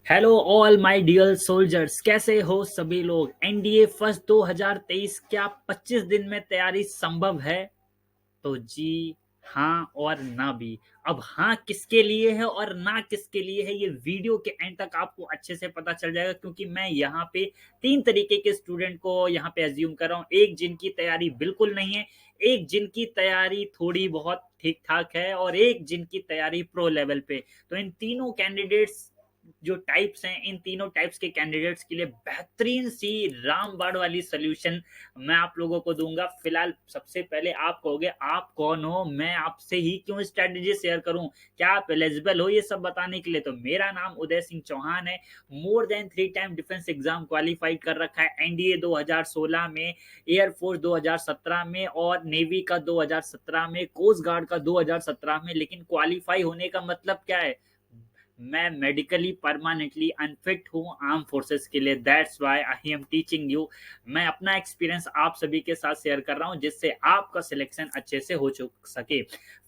Hello all my dear soldiers, कैसे हो सभी लोग। एनडीए फर्स्ट 2023 क्या 25 दिन में तैयारी संभव है? तो जी हाँ और ना भी। अब हाँ किसके लिए है और ना किसके लिए है, ये वीडियो के एंड तक आपको अच्छे से पता चल जाएगा, क्योंकि मैं यहाँ पे तीन तरीके के स्टूडेंट को यहाँ पे एज्यूम कर रहा हूँ। एक जिनकी तैयारी बिल्कुल नहीं है, एक जिनकी तैयारी थोड़ी बहुत ठीक ठाक है, और एक जिनकी तैयारी प्रो लेवल पे। तो इन तीनों कैंडिडेट्स जो टाइप्स हैं, इन तीनों टाइप्स के कैंडिडेट्स के लिए बेहतरीन सी रामबाण वाली सोल्यूशन मैं आप लोगों को दूंगा। फिलहाल सबसे पहले आप कहोगे आप कौन हो, मैं आपसे ही क्यों स्ट्रेटेजी शेयर करूं, क्या आप एलिजिबल हो ये सब बताने के लिए? तो मेरा नाम उदय सिंह चौहान है। More than 3 time defence exam qualified कर रखा है, एनडीए 2016 में, एयरफोर्स 2017 में, और नेवी का 2017 में, कोस्ट गार्ड का 2017 में। लेकिन क्वालिफाई होने का मतलब क्या है? मैं मेडिकली परमानेंटली अनफिट हूँ आर्म फोर्सेस के लिए। That's why I am teaching you. मैं अपना एक्सपीरियंस आप सभी के साथ शेयर कर रहा हूँ, जिससे आपका सिलेक्शन अच्छे से हो सके।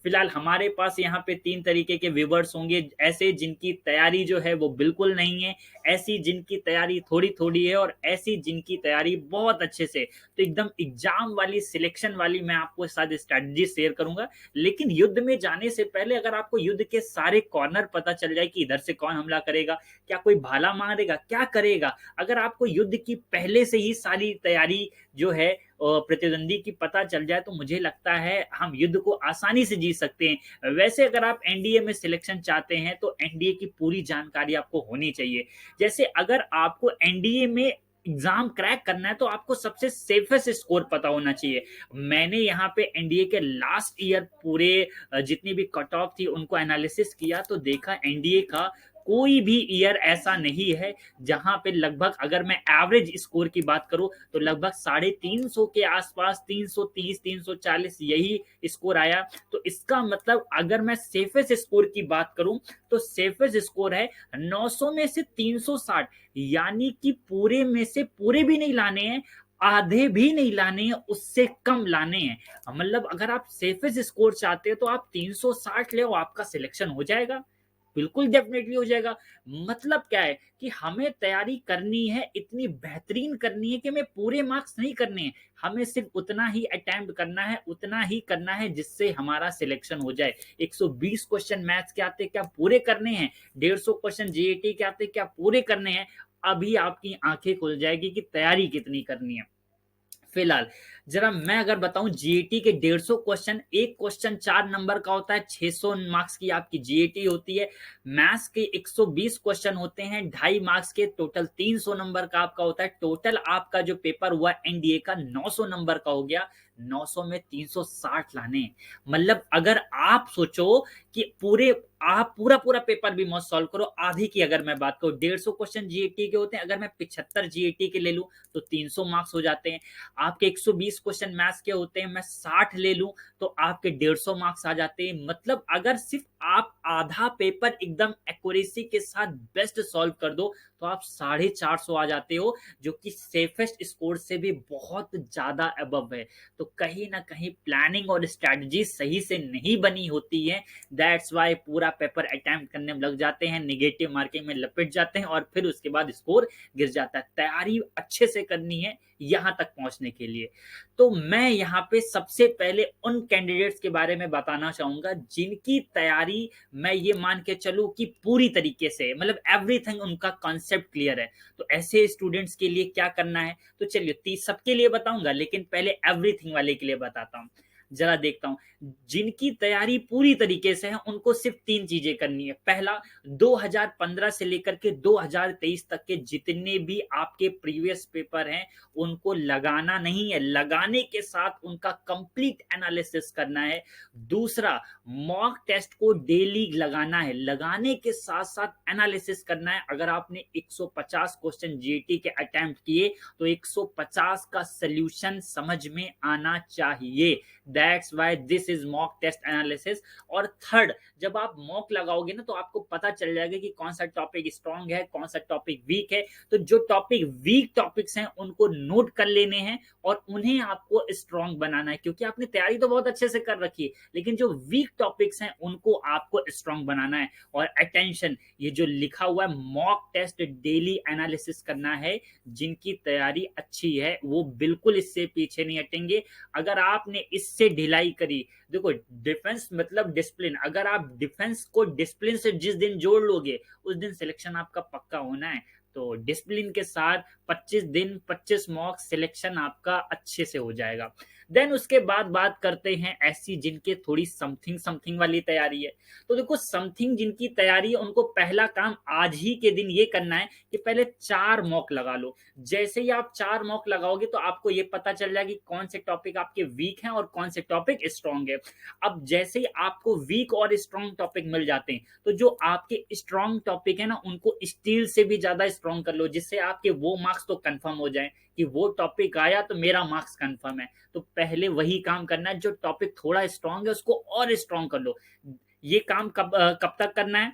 फिलहाल हमारे पास यहाँ पे तीन तरीके के व्यूवर्स होंगे, ऐसे जिनकी तैयारी जो है वो बिल्कुल नहीं है, ऐसी जिनकी तैयारी थोड़ी थोड़ी है, और ऐसी जिनकी तैयारी बहुत अच्छे से। तो एकदम एग्जाम वाली सिलेक्शन वाली मैं आपको साथ स्ट्रेटजी शेयर करूंगा। लेकिन युद्ध में जाने से पहले अगर आपको युद्ध के सारे कॉर्नर पता चल जाए कि इधर से कौन हमला करेगा, क्या कोई भाला मारेगा, क्या करेगा, अगर आपको युद्ध की पहले से ही सारी तैयारी जो है प्रतिद्वंदी की पता चल जाए, तो मुझे लगता है हम युद्ध को आसानी से जीत सकते हैं। वैसे अगर आप एनडीए में सिलेक्शन चाहते हैं तो एनडीए की पूरी जानकारी आपको होनी चाहिए। जैसे अगर आपको एनडीए में एग्जाम क्रैक करना है तो आपको सबसे सेफेस्ट स्कोर पता होना चाहिए। मैंने यहाँ पे एनडीए के लास्ट ईयर पूरे जितनी भी कट ऑफ थी उनको एनालिसिस किया, तो देखा एनडीए का कोई भी ईयर ऐसा नहीं है जहां पे लगभग, अगर मैं एवरेज स्कोर की बात करूं, तो लगभग 350 के आसपास, 330 340 यही स्कोर आया। तो इसका मतलब अगर मैं सेफेस्ट स्कोर की बात करूं, तो सेफेस्ट स्कोर है 900 में से 360, यानी कि पूरे में से पूरे भी नहीं लाने हैं, आधे भी नहीं लाने हैं, उससे कम लाने हैं। मतलब अगर आप सेफेस्ट स्कोर चाहते हो तो आप 360 ले, आपका सिलेक्शन हो जाएगा, बिल्कुल डेफिनेटली हो जाएगा। मतलब क्या है कि हमें तैयारी करनी है, इतनी बेहतरीन करनी है कि हमें पूरे मार्क्स नहीं करने हैं, हमें सिर्फ उतना ही अटेम्प्ट करना है, उतना ही करना है जिससे हमारा सिलेक्शन हो जाए। 120 क्वेश्चन मैथ्स के आते क्या पूरे करने हैं, 150 क्वेश्चन जीएटी के आते क्या पूरे करने हैं? अभी आपकी आंखें खुल जाएगी कि तैयारी कितनी करनी है। फिलहाल जरा मैं अगर बताऊं, जीएटी के 150 क्वेश्चन, एक क्वेश्चन 4 नंबर का होता है, 600 मार्क्स की आपकी जीएटी होती है। मैथ्स के 120 क्वेश्चन होते हैं, 2.5 मार्क्स के, टोटल 300 नंबर का आपका होता है। टोटल आपका जो पेपर हुआ एनडीए का 900 नंबर का हो गया। 900 में 360 लाने हैं। मतलब अगर आप सोचो कि पूरे, आप पूरा पूरा पेपर भी मत सॉल्व करो, आधी की अगर मैं बात करूं, 150 क्वेश्चन जीएटी के होते हैं, अगर मैं 75 जीएटी के ले लूं तो 300 मार्क्स हो जाते हैं। आपके 120 क्वेश्चन मैथ्स के होते हैं, मैं 60 ले लूं तो आपके 150 मार्क्स आ जाते हैं। मतलब अगर सिर्फ आप आधा पेपर एकदम एक्यूरेसी के साथ बेस्ट सॉल्व कर दो तो आप 450 आ जाते हो, जो कि सेफेस्ट स्कोर से भी बहुत ज्यादा अबव है। तो कहीं ना कहीं प्लानिंग और स्ट्रैटेजी सही से नहीं बनी होती है। दैट्स वाई पूरा पेपर अटेम्प्ट करने में लग जाते हैं, निगेटिव मार्किंग में लपेट जाते हैं, और फिर उसके बाद स्कोर गिर जाता है। तैयारी अच्छे से करनी है यहां तक पहुंचने के लिए। तो मैं यहाँ पे सबसे पहले उन कैंडिडेट्स के बारे में बताना चाहूंगा जिनकी तैयारी, मैं ये मान के चलूं कि पूरी तरीके से, मतलब एवरीथिंग उनका कॉन्सेप्ट क्लियर है। तो ऐसे स्टूडेंट्स के लिए क्या करना है, तो चलिए सबके लिए बताऊंगा, लेकिन पहले एवरीथिंग वाले के लिए बताता हूँ। जरा देखता हूं जिनकी तैयारी पूरी तरीके से है, उनको सिर्फ तीन चीजें करनी है। पहला, 2015 से लेकर के 2023 तक के जितने भी आपके प्रीवियस पेपर हैं उनको लगाना नहीं है, लगाने के साथ उनका कंप्लीट एनालिसिस करना है। दूसरा, मॉक टेस्ट को डेली लगाना है, लगाने के साथ साथ एनालिसिस करना है। अगर आपने 150 क्वेश्चन जीटी के अटेम्प्ट किए तो 150 का सॉल्यूशन समझ में आना चाहिए। That's why this is mock test analysis. और थर्ड, जब आप मॉक लगाओगे ना तो आपको पता चल जाएगा कि कौन सा टॉपिक स्ट्रांग है, कौन सा टॉपिक वीक है। तो जो टॉपिक वीक टॉपिक्स हैं उनको नोट कर लेने हैं और उन्हें आपको स्ट्रांग बनाना है, क्योंकि आपने तैयारी तो बहुत अच्छे से कर रखी है, लेकिन जो वीक टॉपिक्स हैं उनको आपको स्ट्रांग बनाना है। और अटेंशन, ये जो लिखा हुआ है मॉक टेस्ट डेली एनालिसिस करना है, जिनकी तैयारी अच्छी है वो बिल्कुल इससे पीछे नहीं हटेंगे। अगर आपने इससे ढिलाई करी, देखो डिफेंस मतलब डिसिप्लिन, अगर आप डिफेंस को डिसिप्लिन से जिस दिन जोड़ लोगे उस दिन सिलेक्शन आपका पक्का होना है। तो डिसिप्लिन के साथ 25 दिन 25 मॉक सिलेक्शन आपका अच्छे से हो जाएगा। देन उसके बाद बात करते हैं ऐसी जिनके थोड़ी समथिंग समथिंग वाली तैयारी है। तो देखो समथिंग जिनकी तैयारी है उनको पहला काम आज ही के दिन ये करना है कि पहले 4 मॉक लगा लो। जैसे ही आप 4 मॉक लगाओगे तो आपको ये पता चल जाएगा कि कौन से टॉपिक आपके वीक हैं और कौन से टॉपिक स्ट्रांग है। अब जैसे ही आपको वीक और स्ट्रांग टॉपिक मिल जाते हैं तो जो आपके स्ट्रांग टॉपिक है ना उनको स्टील से भी ज्यादा स्ट्रांग कर लो, जिससे आपके वो मार्क्स तो कंफर्म हो जाए कि वो टॉपिक आया तो मेरा मार्क्स कंफर्म है। तो पहले वही काम करना है, जो टॉपिक थोड़ा स्ट्रांग है उसको और स्ट्रांग कर लो। ये काम कब तक करना है?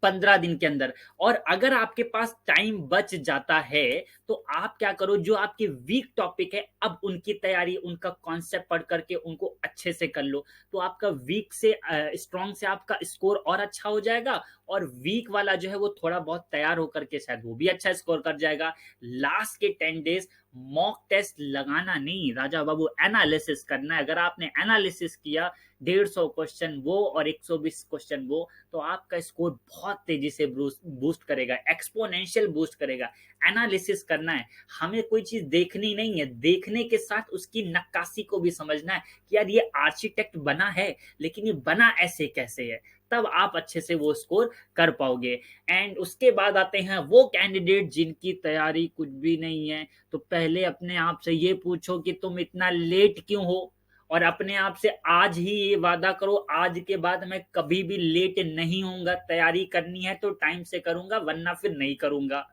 15 दिन के अंदर। और अगर आपके पास टाइम बच जाता है तो आप क्या करो, जो आपके वीक टॉपिक है अब उनकी तैयारी, उनका कॉन्सेप्ट पढ़ करके उनको अच्छे से कर लो। तो आपका वीक से स्ट्रांग से आपका स्कोर और अच्छा हो जाएगा, और वीक वाला जो है वो थोड़ा बहुत तैयार होकर के शायद वो भी अच्छा स्कोर कर जाएगा। लास्ट के 10 डेज मॉक टेस्ट लगाना नहीं राजा बाबू, एनालिसिस करना है। अगर आपने एनालिसिस किया 150 क्वेश्चन वो और 120 क्वेश्चन वो, तो आपका स्कोर बहुत तेजी से बूस्ट करेगा, एक्सपोनेंशियल बूस्ट करेगा। एनालिसिस करना है, हमें कोई चीज देखनी नहीं है, देखने के साथ उसकी नक्काशी को भी समझना है कि यार ये आर्किटेक्ट बना है लेकिन ये बना ऐसे कैसे है, तब आप अच्छे से वो स्कोर कर पाओगे। एंड उसके बाद आते हैं वो कैंडिडेट जिनकी तैयारी कुछ भी नहीं है। तो पहले अपने आप से ये पूछो कि तुम इतना लेट क्यों हो, और अपने आप से आज ही ये वादा करो, आज के बाद मैं कभी भी लेट नहीं होऊंगा, तैयारी करनी है तो टाइम से करूंगा वरना फिर नहीं करूंगा।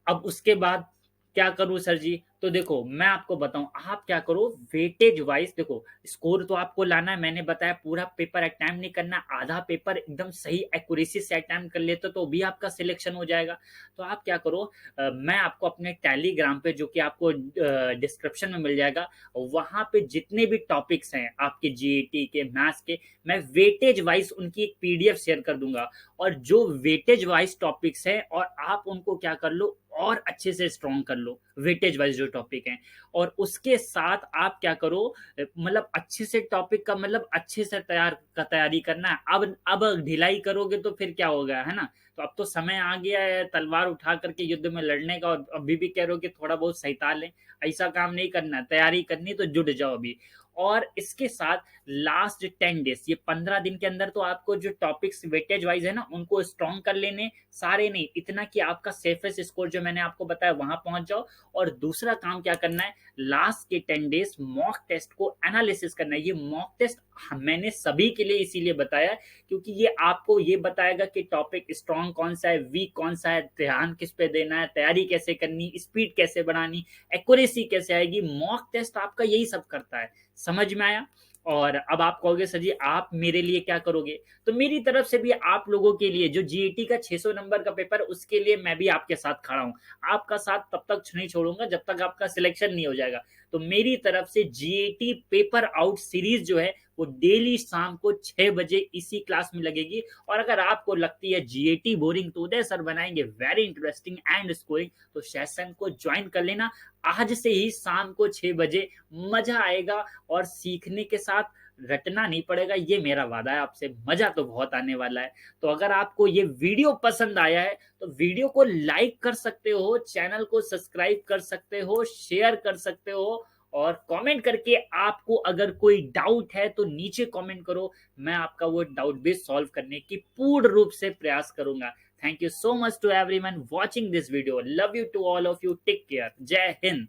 अब उसके बाद क्या करूं सर जी? तो देखो मैं आपको बताऊं, आप क्या करो वेटेज वाइज, देखो स्कोर तो आपको लाना है, मैंने बताया पूरा पेपर अटेम्प्ट नहीं करना, आधा पेपर एकदम सही एक्यूरेसी से अटेम्प्ट कर लेते तो भी आपका सिलेक्शन हो जाएगा। तो आप क्या करो, मैं आपको अपने टेलीग्राम पे, जो कि आपको डिस्क्रिप्शन में मिल जाएगा, वहां पे जितने भी टॉपिक्स हैं आपके जीएटी के, मैथ्स के, मैं वेटेज वाइज उनकी एक पीडीएफ शेयर कर दूंगा। और जो वेटेज वाइज टॉपिक्स है और आप उनको क्या कर लो और अच्छे से स्ट्रॉन्ग कर लो वेटेज वाइज जो टॉपिक हैं। और उसके साथ आप क्या करो, मतलब अच्छे से टॉपिक का मतलब अच्छे से तैयारी करना है। अब ढिलाई करोगे तो फिर क्या होगा, है ना? तो अब तो समय आ गया है तलवार उठा करके युद्ध में लड़ने का, और अभी भी कह रहे हो कि थोड़ा बहुत सहिता लें, ऐसा काम नहीं करना, तैयारी करनी तो जुट जाओ अभी। और इसके साथ लास्ट 10 डेज, ये 15 दिन के अंदर तो आपको जो टॉपिक्स वेटेज वाइज है ना उनको स्ट्रॉन्ग कर लेने, सारे नहीं, इतना कि आपका सेफेस्ट स्कोर जो मैंने आपको बताया वहां पहुंच जाओ। और दूसरा काम क्या करना है, लास्ट के 10 डेज मॉक टेस्ट को एनालिसिस करना है। ये मॉक टेस्ट मैंने सभी के लिए इसीलिए बताया क्योंकि ये आपको ये बताएगा कि टॉपिक स्ट्रॉन्ग कौन सा है, वीक कौन सा है, ध्यान किस पे देना है, तैयारी कैसे करनी, स्पीड कैसे बढ़ानी, एक्यूरेसी कैसे आएगी। मॉक टेस्ट आपका यही सब करता है। समझ में आया? और अब आप कहोगे सर जी आप मेरे लिए क्या करोगे? तो मेरी तरफ से भी आप लोगों के लिए जो जीईटी का 600 नंबर का पेपर, उसके लिए मैं भी आपके साथ खड़ा हूं। आपका साथ तब तक नहीं छोड़ूंगा जब तक आपका सिलेक्शन नहीं हो जाएगा। तो मेरी तरफ से जीईटी पेपर आउट सीरीज जो है वो डेली शाम को 6 बजे इसी क्लास में लगेगी। और अगर आपको लगती है जीएटी बोरिंग तो उदय सर बनाएंगे वेरी इंटरेस्टिंग एंड स्कोरिंग, तो सेशन को ज्वाइन कर लेना आज से ही शाम को 6 बजे। मजा आएगा और सीखने के साथ रटना नहीं पड़ेगा, ये मेरा वादा है आपसे। मजा तो बहुत आने वाला है। तो अगर आपको ये वीडियो पसंद आया है तो वीडियो को लाइक कर सकते हो, चैनल को सब्सक्राइब कर सकते हो, शेयर कर सकते हो, और कमेंट करके आपको अगर कोई डाउट है तो नीचे कमेंट करो, मैं आपका वो डाउट भी सॉल्व करने की पूर्ण रूप से प्रयास करूंगा। Thank you so much to everyone watching this video. Love you to all of you. Take care. जय हिंद।